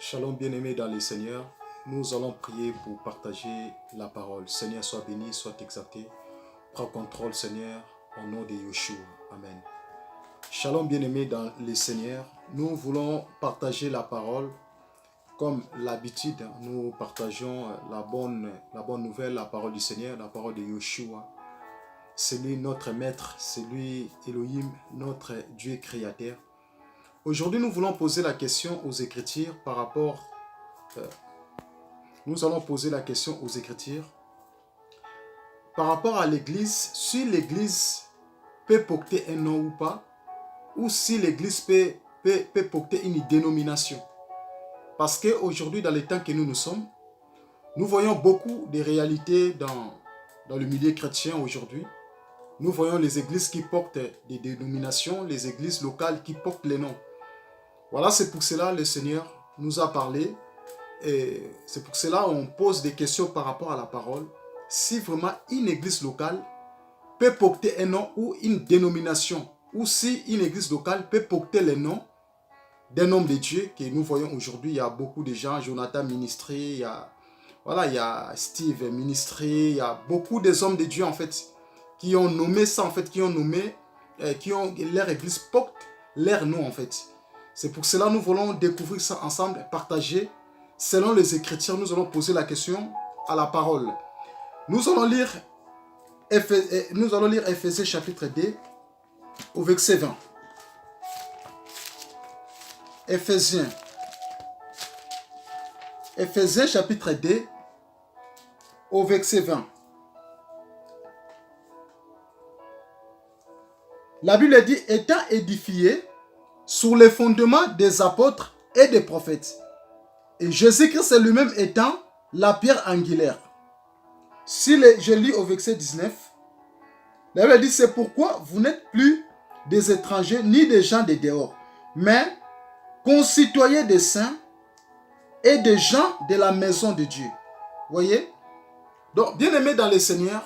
Shalom bien-aimés dans le Seigneur, nous allons prier pour partager la parole. Seigneur, sois béni, sois exalté. Prends contrôle, Seigneur, au nom de Yeshua. Amen. Shalom bien-aimés dans le Seigneur, nous voulons partager la parole. Comme l'habitude, nous partageons la bonne nouvelle, la parole du Seigneur, la parole de Yeshua. C'est lui notre maître, c'est lui Elohim, notre Dieu créateur. Aujourd'hui, nous voulons poser la question aux Écritures par rapport... nous allons poser la question aux Écritures par rapport à l'Église, si l'Église peut porter un nom ou pas, ou si l'Église peut porter une dénomination. Parce qu'aujourd'hui, dans les temps que nous sommes, nous voyons beaucoup de réalités dans le milieu chrétien aujourd'hui. Nous voyons les églises qui portent des dénominations, les églises locales qui portent les noms. Voilà, c'est pour cela que le Seigneur nous a parlé. Et c'est pour cela qu'on pose des questions par rapport à la parole. Si vraiment une église locale peut porter un nom ou une dénomination, ou si une église locale peut porter les noms d'un homme de Dieu que nous voyons aujourd'hui. Il y a beaucoup de gens, Jonathan Ministré, il y a Steve Ministré, il y a beaucoup des hommes de Dieu en fait qui ont nommé ça en fait, leur église porte leur nom en fait. C'est pour cela que nous voulons découvrir ça ensemble, partager. Selon les Écritures, nous allons poser la question à la parole. Nous allons lire Éphésiens chapitre 2 au verset 20. Éphésiens chapitre 2 au verset 20. La Bible dit, étant édifié sur les fondements des apôtres et des prophètes, et Jésus-Christ lui-même étant la pierre angulaire. Si je lis au verset 19, la Bible dit, c'est pourquoi vous n'êtes plus des étrangers ni des gens de dehors, mais concitoyens des saints et des gens de la maison de Dieu. Voyez? Donc, bien aimés dans le Seigneur,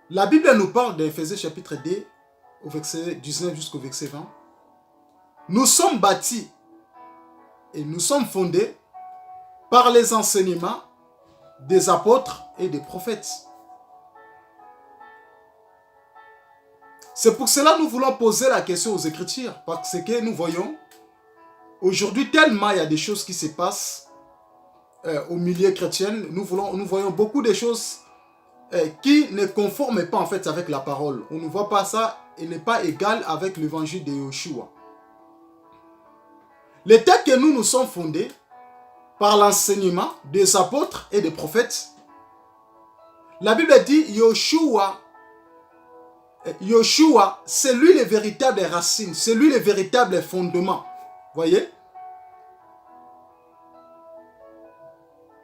la Bible nous parle d'Éphésiens chapitre 2, au verset 19 jusqu'au verset 20. Nous sommes bâtis et nous sommes fondés par les enseignements des apôtres et des prophètes. C'est pour cela que nous voulons poser la question aux Écritures, parce que nous voyons aujourd'hui tellement il y a des choses qui se passent au milieu chrétien. Nous voyons beaucoup de choses qui ne conforment pas en fait avec la parole. On ne voit pas ça, il n'est pas égal avec l'évangile de Yeshua. Les textes que nous sommes fondés par l'enseignement des apôtres et des prophètes, la Bible dit Yeshua, c'est lui les véritables racines, c'est lui les véritables fondements. Voyez?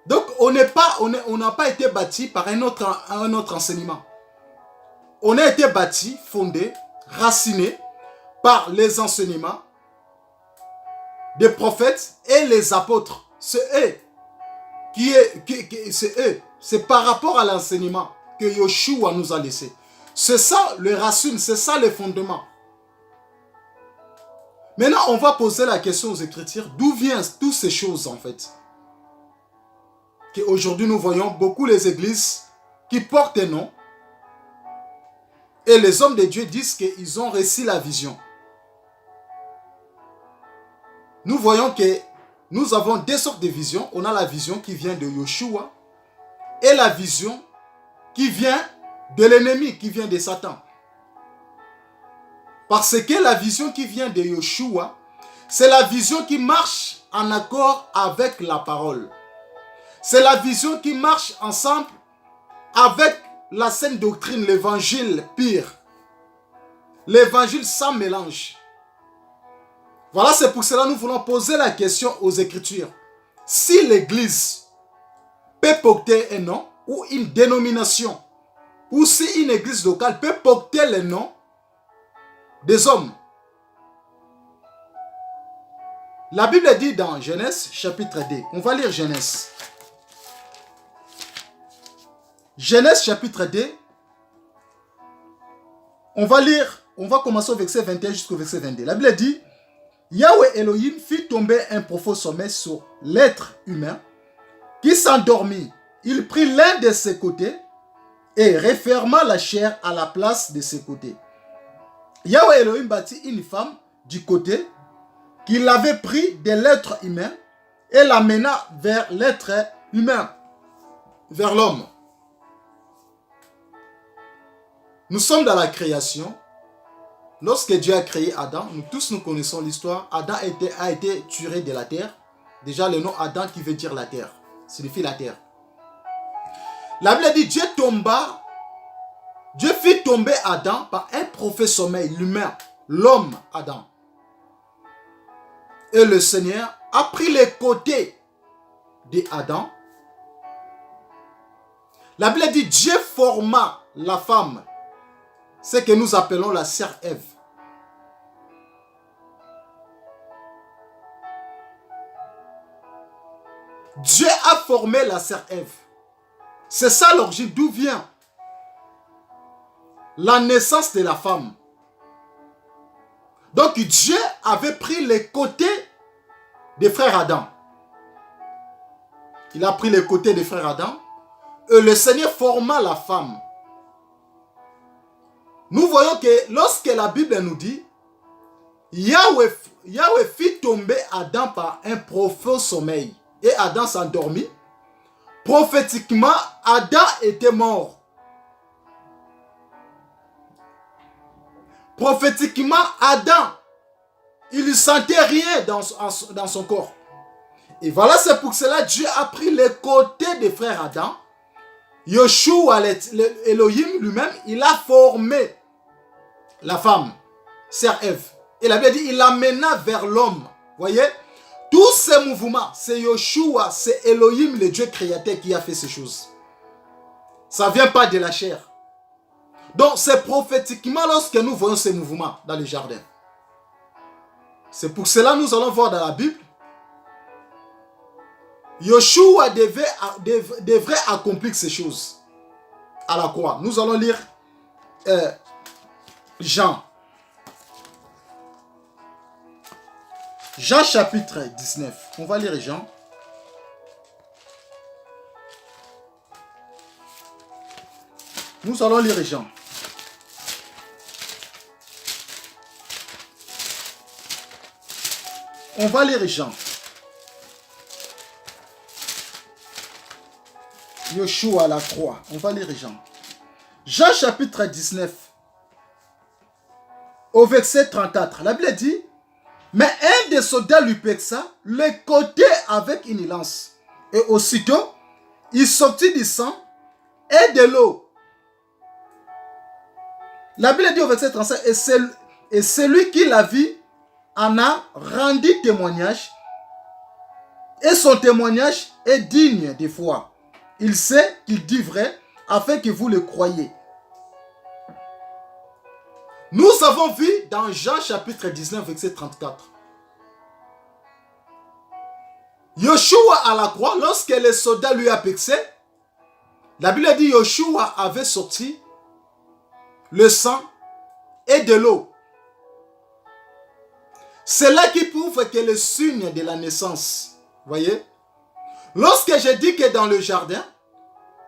Donc on n'a pas été bâti par un autre enseignement. On a été bâti, fondé, raciné par les enseignements des prophètes et les apôtres. C'est eux. C'est par rapport à l'enseignement que Yeshua nous a laissé. C'est ça les racines, c'est ça les fondements. Maintenant, on va poser la question aux Écritures, d'où viennent toutes ces choses en fait? Qu'aujourd'hui nous voyons beaucoup les églises qui portent un nom et les hommes de Dieu disent qu'ils ont reçu la vision. Nous voyons que nous avons deux sortes de visions. On a la vision qui vient de Yeshua et la vision qui vient de l'ennemi, qui vient de Satan. Parce que la vision qui vient de Yeshua, c'est la vision qui marche en accord avec la parole. C'est la vision qui marche ensemble avec la saine doctrine, l'évangile pire. L'évangile sans mélange. Voilà, c'est pour cela que nous voulons poser la question aux Écritures. Si l'Église peut porter un nom ou une dénomination, ou si une église locale peut porter le nom des hommes. La Bible dit dans Genèse chapitre 2, on va lire Genèse. Genèse chapitre 2, on va commencer au verset 21 jusqu'au verset 22. La Bible dit, Yahweh Elohim fit tomber un profond sommeil sur l'être humain qui s'endormit. Il prit l'un de ses côtés et referma la chair à la place de ses côtés. Yahweh Elohim bâtit une femme du côté qu'il avait pris de l'être humain et l'amena vers l'être humain, vers l'homme. Nous sommes dans la création. Lorsque Dieu a créé Adam, nous tous nous connaissons l'histoire. Adam a été tiré de la terre. Déjà le nom Adam qui veut dire la terre, signifie la terre. La Bible dit Dieu fit tomber Adam par un profond sommeil, l'humain, l'homme Adam. Et le Seigneur a pris les côtés d'Adam. La Bible dit Dieu forma la femme, ce que nous appelons la sœur Ève. Dieu a formé la sœur Ève. C'est ça l'origine, d'où vient la naissance de la femme. Donc Dieu avait pris les côtés des frères Adam. Il a pris les côtés des frères Adam et le Seigneur forma la femme. Nous voyons que lorsque la Bible nous dit Yahweh fit tomber Adam par un profond sommeil et Adam s'endormit, prophétiquement Adam était mort. Prophétiquement, Adam, il ne sentait rien dans son corps. Et voilà, c'est pour cela que Dieu a pris les côtés des frères Adam. Yoshua, Elohim lui-même, il a formé la femme, sœur Ève. Et la Bible dit, il l'amena vers l'homme. Voyez, tous ces mouvements, c'est Yoshua, c'est Elohim, le Dieu créateur, qui a fait ces choses. Ça ne vient pas de la chair. Donc, c'est prophétiquement lorsque nous voyons ces mouvements dans le jardin. C'est pour cela que nous allons voir dans la Bible. Yoshua devrait accomplir ces choses à la croix. Nous allons lire Jean. Jean chapitre 19. On va lire Jean. Nous allons lire Jean. On va lire Jean. Yoshua à la croix. On va lire Jean. Jean chapitre 19. Au verset 34. La Bible dit, mais un des soldats lui pexa le côté avec une lance. Et aussitôt, il sortit du sang et de l'eau. La Bible dit au verset 35, et celui qui l'a vu en a rendu témoignage, et son témoignage est digne de foi. Il sait qu'il dit vrai, afin que vous le croyiez. Nous avons vu dans Jean chapitre 19, verset 34. Yoshua à la croix, lorsque les soldats lui a pexé, la Bible dit Yoshua avait sorti le sang et de l'eau. C'est là qui prouve que le signe de la naissance. Voyez? Lorsque je dis que dans le jardin,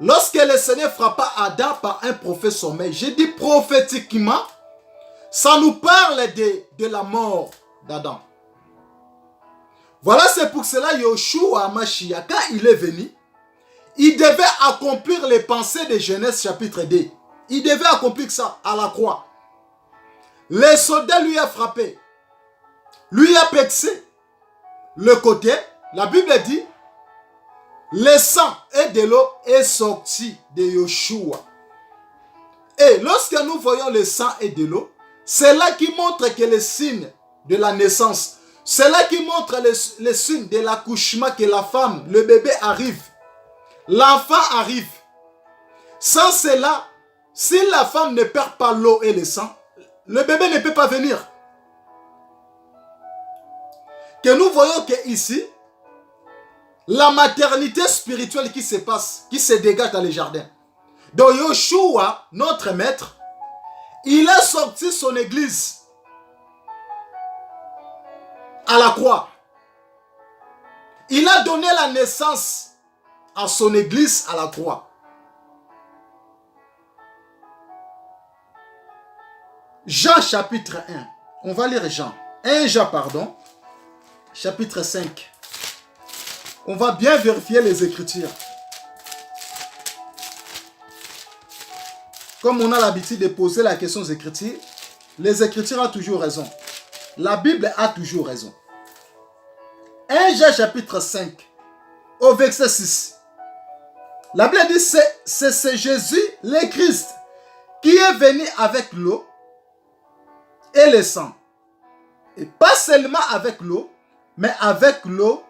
lorsque le Seigneur frappa Adam par un profond sommeil, je dis prophétiquement, ça nous parle de la mort d'Adam. Voilà, c'est pour cela Yoshua Mashiach, quand il est venu, il devait accomplir les pensées de Genèse chapitre 2. Il devait accomplir ça à la croix. Les soldats lui a frappé, lui a pexé le côté. La Bible dit, le sang et de l'eau est sorti de Yoshua. Et lorsque nous voyons le sang et de l'eau, c'est là qui montre que le signe de la naissance, c'est là qui montre le signe de l'accouchement, que la femme, le bébé arrive. L'enfant arrive. Sans cela, si la femme ne perd pas l'eau et le sang, le bébé ne peut pas venir. Que nous voyons qu'ici, la maternité spirituelle qui se passe, qui se dégage dans les jardins. Donc Yoshua, notre maître, il a sorti son église. à la croix. Il a donné la naissance à son église à la croix. Jean chapitre 1. On va lire Jean. 1 Jean, pardon. Chapitre 5. On va bien vérifier les Écritures. Comme on a l'habitude de poser la question aux Écritures, les Écritures ont toujours raison. La Bible a toujours raison. 1 Jean chapitre 5, au verset 6. La Bible dit, c'est Jésus, le Christ, qui est venu avec l'eau et le sang. Et pas seulement avec l'eau, mais avec l'eau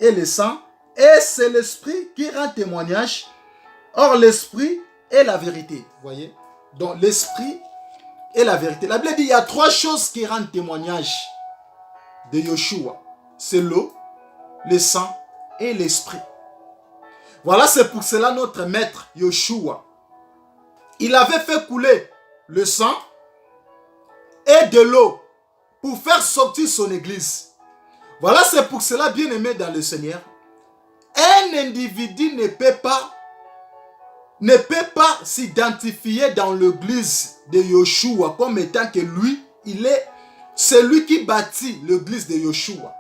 et le sang. Et c'est l'Esprit qui rend témoignage. Or, l'Esprit est la vérité. Vous voyez? Donc, l'Esprit est la vérité. La Bible dit, il y a 3 choses qui rendent témoignage de Yeshua. C'est l'eau, le sang et l'Esprit. Voilà, c'est pour cela notre maître Yeshua, il avait fait couler le sang et de l'eau pour faire sortir son église. Voilà, c'est pour cela, bien aimé dans le Seigneur, un individu ne peut pas s'identifier dans l'église de Yeshua comme étant que lui, il est celui qui bâtit l'église de Yeshua.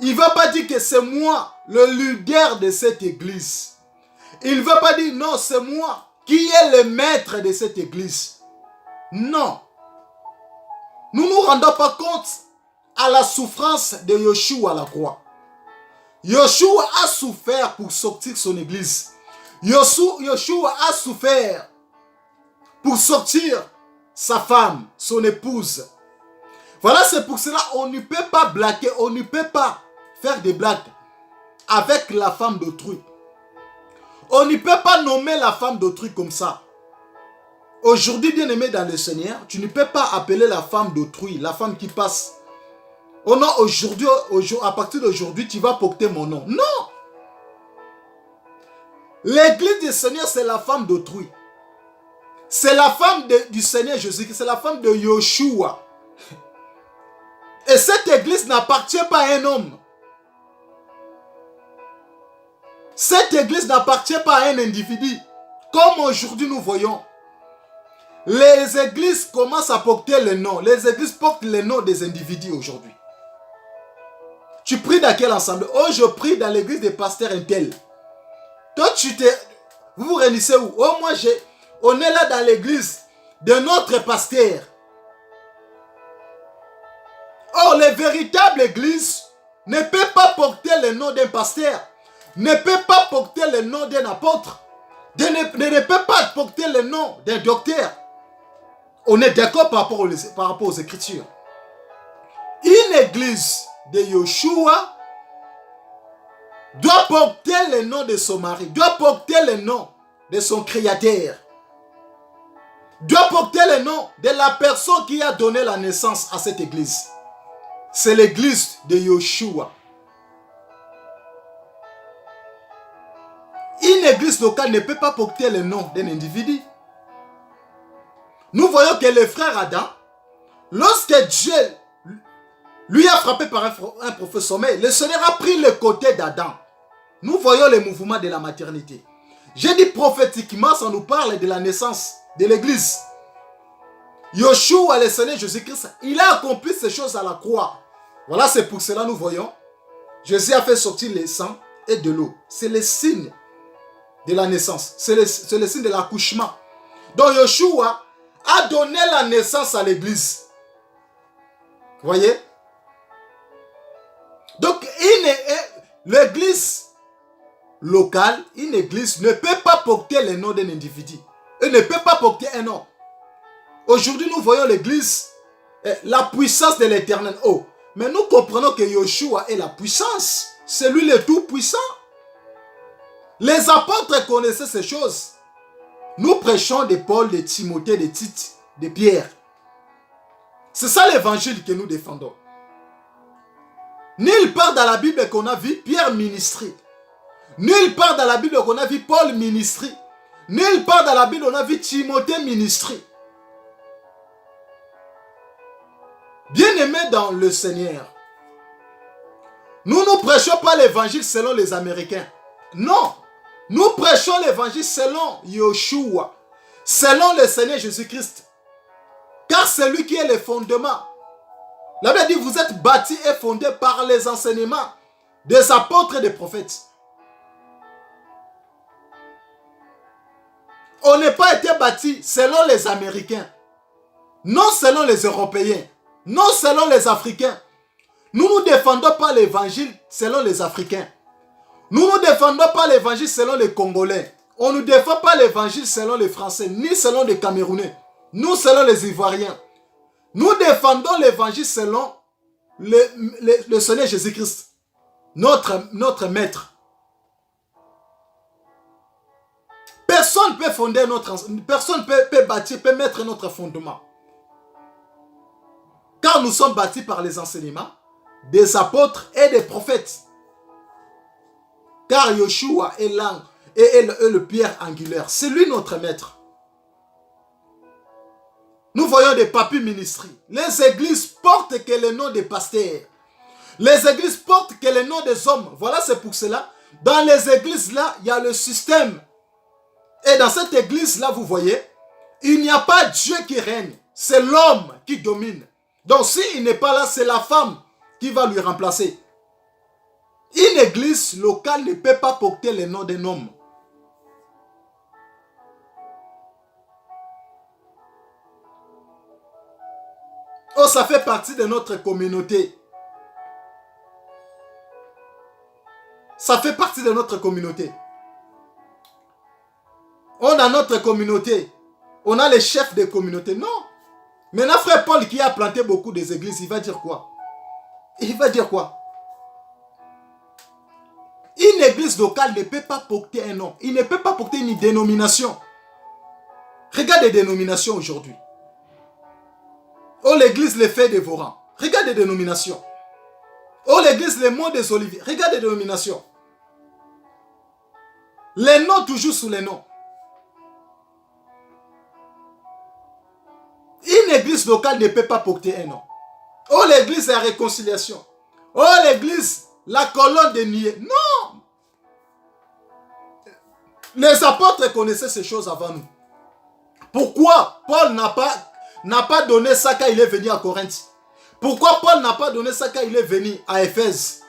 Il ne va pas dire que c'est moi le leader de cette église. Il ne va pas dire non, c'est moi qui est le maître de cette église. Non. Nous ne nous rendons pas compte à la souffrance de Yeshua à la croix. Yeshua a souffert pour sortir son église. Yeshua a souffert pour sortir sa femme, son épouse. Voilà, c'est pour cela qu'on ne peut pas blaguer, on ne peut pas faire des blagues avec la femme d'autrui. On ne peut pas nommer la femme d'autrui comme ça. Aujourd'hui, bien aimé dans le Seigneur, tu ne peux pas appeler la femme d'autrui, la femme qui passe. Oh non, aujourd'hui, à partir d'aujourd'hui, tu vas porter mon nom. Non! L'église du Seigneur, c'est la femme d'autrui. C'est la femme du Seigneur Jésus, c'est la femme de Yeshua. Et cette église n'appartient pas à un homme. Cette église n'appartient pas à un individu. Comme aujourd'hui nous voyons. Les églises commencent à porter le nom. Les églises portent le nom des individus aujourd'hui. Tu pries dans quel ensemble? Oh, je prie dans l'église des pasteurs Intel. Toi, vous vous réunissez où? Oh, moi, on est là dans l'église de notre pasteur. Or, les véritables églises ne peuvent pas porter le nom d'un pasteur, ne peuvent pas porter le nom d'un apôtre, ne peuvent pas porter le nom d'un docteur. On est d'accord par rapport aux Écritures. Une église de Yeshua doit porter le nom de son mari, doit porter le nom de son créateur, doit porter le nom de la personne qui a donné la naissance à cette église. C'est l'église de Yeshua. Une église locale ne peut pas porter le nom d'un individu. Nous voyons que le frère Adam, lorsque Dieu lui a frappé par un profond sommeil, le Seigneur a pris le côté d'Adam. Nous voyons le mouvement de la maternité. J'ai dit prophétiquement, ça nous parle de la naissance de l'église. Yeshua, le Seigneur Jésus-Christ, il a accompli ces choses à la croix. Voilà, c'est pour cela nous voyons. Jésus a fait sortir le sang et de l'eau. C'est le signe de la naissance. C'est le signe de l'accouchement. Donc Yeshua a donné la naissance à l'église. Vous voyez? Donc l'église locale, une église ne peut pas porter le nom d'un individu. Elle ne peut pas porter un nom. Aujourd'hui, nous voyons l'église, la puissance de l'éternel. Oh, mais nous comprenons que Yeshua est la puissance. C'est lui le tout-puissant. Les apôtres connaissaient ces choses. Nous prêchons de Paul, de Timothée, de Tite, de Pierre. C'est ça l'évangile que nous défendons. Nulle part dans la Bible qu'on a vu Pierre ministrer. Nulle part dans la Bible qu'on a vu Paul ministrer. Nulle part dans la Bible on a vu Timothée ministrer. Bien-aimés bien-aimés dans le Seigneur, nous ne prêchons pas l'évangile selon les Américains. Non, nous prêchons l'évangile selon Yeshua, selon le Seigneur Jésus-Christ. Car c'est lui qui est le fondement. La Bible dit, vous êtes bâtis et fondés par les enseignements des apôtres et des prophètes. On n'est pas été bâtis selon les Américains, non selon les Européens, non selon les Africains. Nous ne défendons pas l'évangile selon les Africains. Nous ne défendons pas l'évangile selon les Congolais. On ne défend pas l'évangile selon les Français, ni selon les Camerounais, nous selon les Ivoiriens. Nous défendons l'évangile selon le Seigneur Jésus-Christ, notre maître. Personne ne peut fonder personne peut bâtir, peut mettre notre fondement. Car nous sommes bâtis par les enseignements des apôtres et des prophètes. Car Yeshua est l'angle et le pierre angulaire. C'est lui notre maître. Nous voyons des papis ministries. Les églises portent que le nom des pasteurs. Les églises portent que le nom des hommes. Voilà, c'est pour cela. Dans les églises là, il y a le système. Et dans cette église là, vous voyez, il n'y a pas Dieu qui règne. C'est l'homme qui domine. Donc s'il n'est pas là, c'est la femme qui va lui remplacer. Une église locale ne peut pas porter le nom d'un homme. Oh, ça fait partie de notre communauté. Ça fait partie de notre communauté. On a notre communauté. On a les chefs des communautés. Non. Maintenant, frère Paul qui a planté beaucoup des églises, il va dire quoi? Il va dire quoi? Une église locale ne peut pas porter un nom. Il ne peut pas porter une dénomination. Regarde les dénominations aujourd'hui. Oh, l'église les faits dévorants. Regarde les dénominations. Oh, l'église les monts des oliviers. Regarde les dénominations. Les noms toujours sous les noms. Une église locale ne peut pas porter un nom. Oh, l'église la réconciliation. Oh, l'église la colonne de niais. Non. Les apôtres connaissaient ces choses avant nous. Pourquoi Paul n'a pas donné ça quand il est venu à Corinthe? Pourquoi Paul n'a pas donné ça quand il est venu à Éphèse?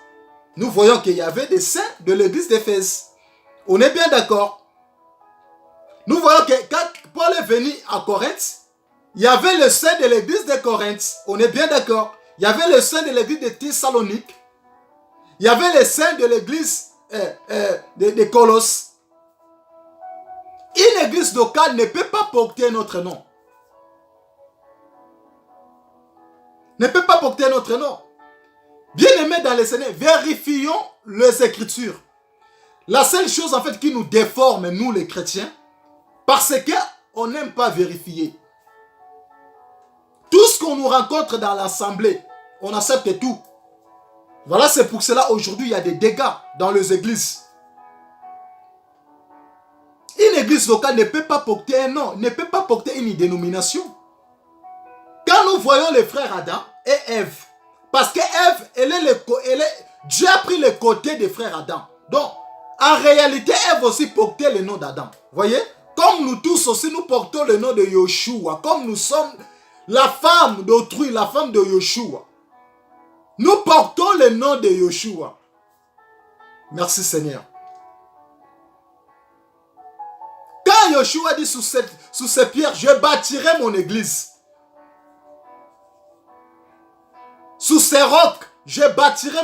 Nous voyons qu'il y avait des saints de l'église d'Éphèse. On est bien d'accord. Nous voyons que quand Paul est venu à Corinthe, il y avait le saint de l'église de Corinthe. On est bien d'accord. Il y avait le saint de l'église de Thessalonique. Il y avait le saint de l'église de Colosse. Une église locale ne peut pas porter notre nom. Ne peut pas porter notre nom. Bien-aimés dans le Seigneur, vérifions les Écritures. La seule chose en fait qui nous déforme, nous les chrétiens, parce qu'on n'aime pas vérifier. Tout ce qu'on nous rencontre dans l'assemblée, on accepte tout. Voilà, c'est pour cela aujourd'hui il y a des dégâts dans les églises. Une église locale ne peut pas porter un nom, ne peut pas porter une dénomination. Quand nous voyons les frères Adam et Ève, parce que Ève, Dieu a pris le côté des frères Adam. Donc, en réalité, Ève aussi portait le nom d'Adam. Voyez? Comme nous tous aussi, nous portons le nom de Yeshua. Comme nous sommes la femme d'autrui, la femme de Yeshua. Nous portons le nom de Yeshua. Merci Seigneur. Quand Yeshua dit sous ces pierres, je bâtirai mon église. Sous ces rocs, je bâtirai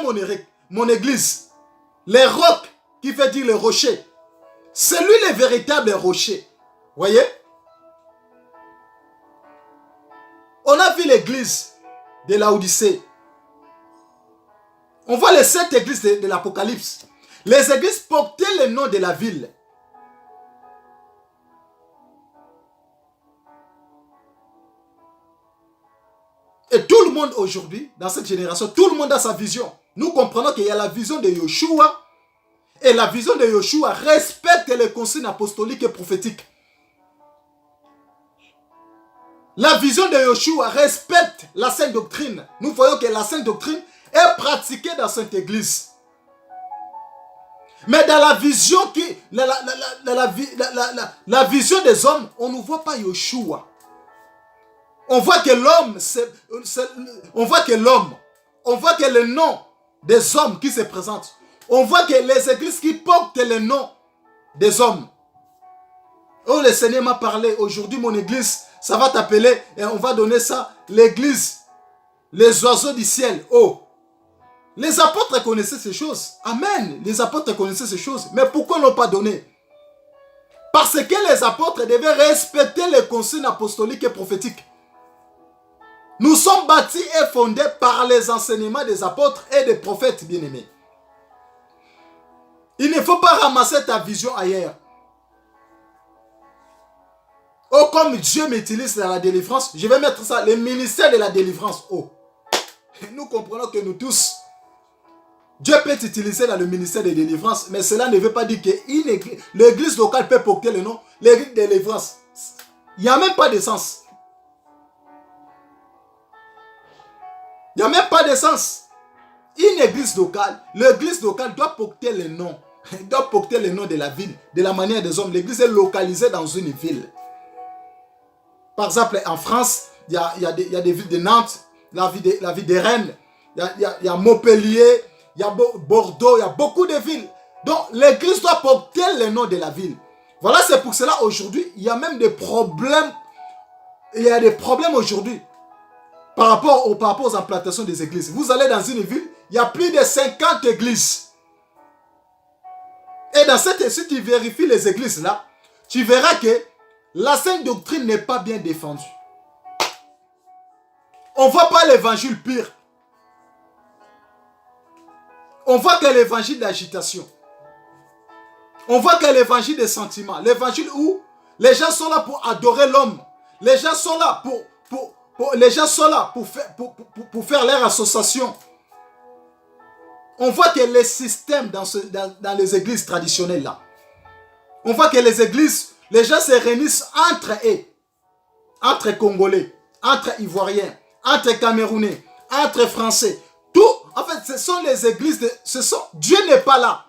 mon église. Les rocs, qui veut dire les rochers. C'est lui le véritable rocher. Voyez? On a vu l'église de Laodicée. On voit les 7 églises de l'Apocalypse. Les églises portaient le nom de la ville. Et tout le monde aujourd'hui, dans cette génération, tout le monde a sa vision. Nous comprenons qu'il y a la vision de Yeshua. Et la vision de Yeshua respecte les consignes apostoliques et prophétiques. La vision de Yeshua respecte la sainte doctrine. Nous voyons que la sainte doctrine est pratiquée dans cette église. Mais dans la vision la vision des hommes, on ne voit pas Yeshua. On voit que l'homme, on voit que le nom des hommes qui se présentent. On voit que les églises qui portent le nom des hommes. Oh, le Seigneur m'a parlé. Aujourd'hui, mon église, ça va t'appeler, et on va donner ça, l'église, les oiseaux du ciel. Oh, les apôtres connaissaient ces choses. Amen. Les apôtres connaissaient ces choses. Mais pourquoi ils n'ont pas donné? Parce que les apôtres devaient respecter les consignes apostoliques et prophétiques. Nous sommes bâtis et fondés par les enseignements des apôtres et des prophètes bien-aimés. Il ne faut pas ramasser ta vision ailleurs. Oh, comme Dieu m'utilise dans la délivrance, je vais mettre ça, le ministère de la délivrance. Oh, nous comprenons que nous tous, Dieu peut t'utiliser dans le ministère de délivrance, mais cela ne veut pas dire que l'église locale peut porter le nom, l'église de délivrance. Il n'y a même pas de sens. Il n'y a même pas de sens. Une église locale, l'église locale doit porter le nom. Doit porter le nom de la ville, de la manière des hommes. L'église est localisée dans une ville. Par exemple, en France, il y a des villes de Nantes, la ville de Rennes, il y a Montpellier, il y a Bordeaux, il y a beaucoup de villes. Donc, l'église doit porter le nom de la ville. Voilà, c'est pour cela aujourd'hui, il y a même des problèmes. Il y a des problèmes aujourd'hui par rapport aux implantations des églises. Vous allez dans une ville, il y a plus de 50 églises. Et dans cette, si tu vérifies les églises là, tu verras que la sainte doctrine n'est pas bien défendue. On ne voit pas l'évangile pire. On voit que l'évangile d'agitation. On voit que l'évangile des sentiments. L'évangile où les gens sont là pour adorer l'homme. Les gens sont là pour faire leur association. On voit que les systèmes dans les églises traditionnelles là. On voit que les églises, les gens se réunissent entre eux. Entre Congolais, entre Ivoiriens, entre Camerounais, entre Français. Tout, en fait, ce sont les églises, Dieu n'est pas là.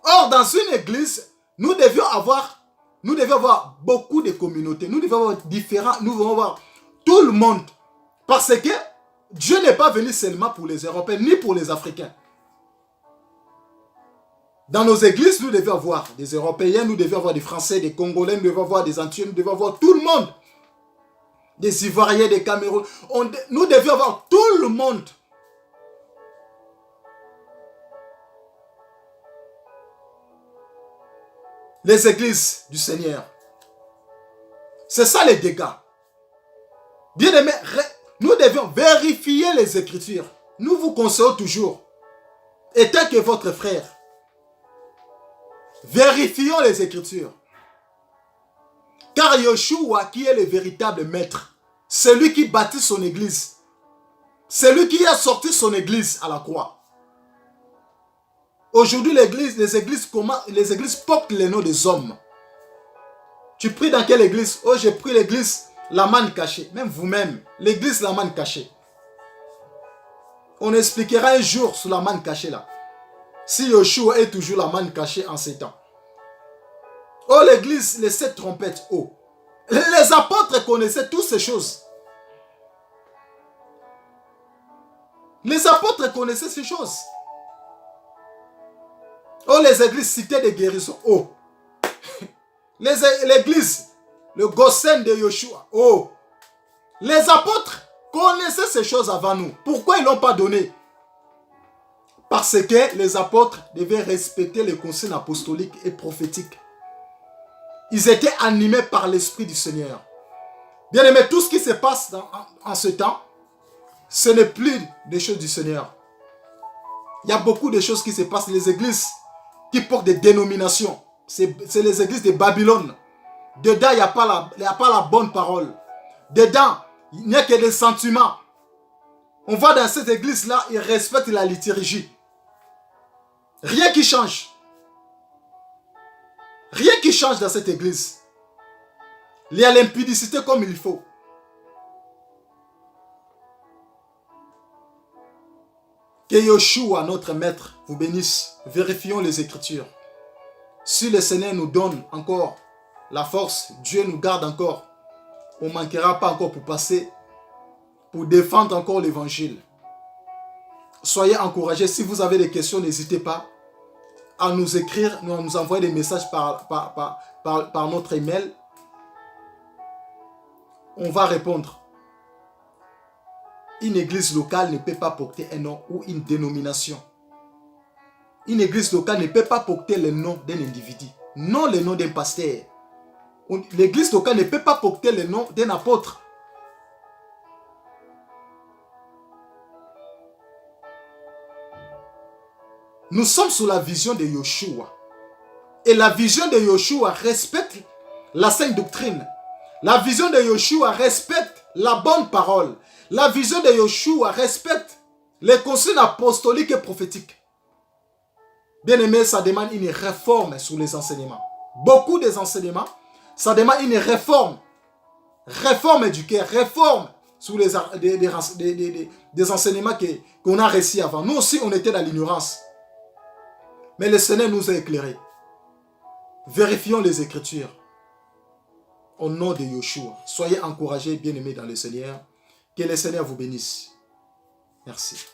Or, dans une église, nous devions avoir beaucoup de communautés. Nous devons avoir tout le monde. Parce que Dieu n'est pas venu seulement pour les Européens, ni pour les Africains. Dans nos églises, nous devions avoir des Européens, nous devions avoir des Français, des Congolais, nous devions avoir des Antillais, nous devions avoir tout le monde. Des Ivoiriens, des Camerounais. Nous devions avoir tout le monde. Les églises du Seigneur. C'est ça les dégâts. Bien-aimés, nous devions vérifier les Écritures. Nous vous conseillons toujours, étant que votre frère, vérifions les Écritures. Car Yeshua, qui est le véritable maître, c'est lui qui bâtit son église. C'est lui qui a sorti son église à la croix. Aujourd'hui, les églises portent les noms des hommes. Tu pries dans quelle église? Oh, j'ai pris l'église La Manne Cachée. Même vous-même, l'église La Manne Cachée. On expliquera un jour sur la manne cachée là. Si Yeshua est toujours la manne cachée en ces temps. Oh, l'église, les 7 trompettes. Oh. Les apôtres connaissaient toutes ces choses. Les apôtres connaissaient ces choses. Oh, les églises cité de guérison. Oh. L'église, le Gossen de Yeshua. Oh. Les apôtres connaissaient ces choses avant nous. Pourquoi ils ne l'ont pas donné? Parce que les apôtres devaient respecter les consignes apostoliques et prophétiques. Ils étaient animés par l'Esprit du Seigneur. Bien aimé, tout ce qui se passe en ce temps, ce n'est plus des choses du Seigneur. Il y a beaucoup de choses qui se passent. Les églises qui portent des dénominations, c'est les églises de Babylone. Dedans, il n'y a pas la bonne parole. Dedans, il n'y a que des sentiments. On voit dans cette église-là, ils respectent la liturgie. Rien qui change. Rien qui change dans cette église. Il y a l'impudicité comme il faut. Que Yeshua, notre maître, vous bénisse. Vérifions les Écritures. Si le Seigneur nous donne encore la force, Dieu nous garde encore, on ne manquera pas encore pour passer, pour défendre encore l'Évangile. Soyez encouragés. Si vous avez des questions, n'hésitez pas à nous écrire, à nous envoyer des messages par notre email. On va répondre. Une église locale ne peut pas porter un nom ou une dénomination. Une église locale ne peut pas porter le nom d'un individu, non le nom d'un pasteur. L'église locale ne peut pas porter le nom d'un apôtre. Nous sommes sous la vision de Yeshua. Et la vision de Yeshua respecte la sainte doctrine. La vision de Yeshua respecte la bonne parole. La vision de Yeshua respecte les consignes apostoliques et prophétiques. Bien aimé, ça demande une réforme sur les enseignements. Beaucoup des enseignements, ça demande une réforme. Réforme du cœur, réforme sur des enseignements qu'on a reçus avant. Nous aussi, on était dans l'ignorance. Mais le Seigneur nous a éclairés. Vérifions les Écritures. Au nom de Yeshua. Soyez encouragés, bien-aimés dans le Seigneur. Que le Seigneur vous bénisse. Merci.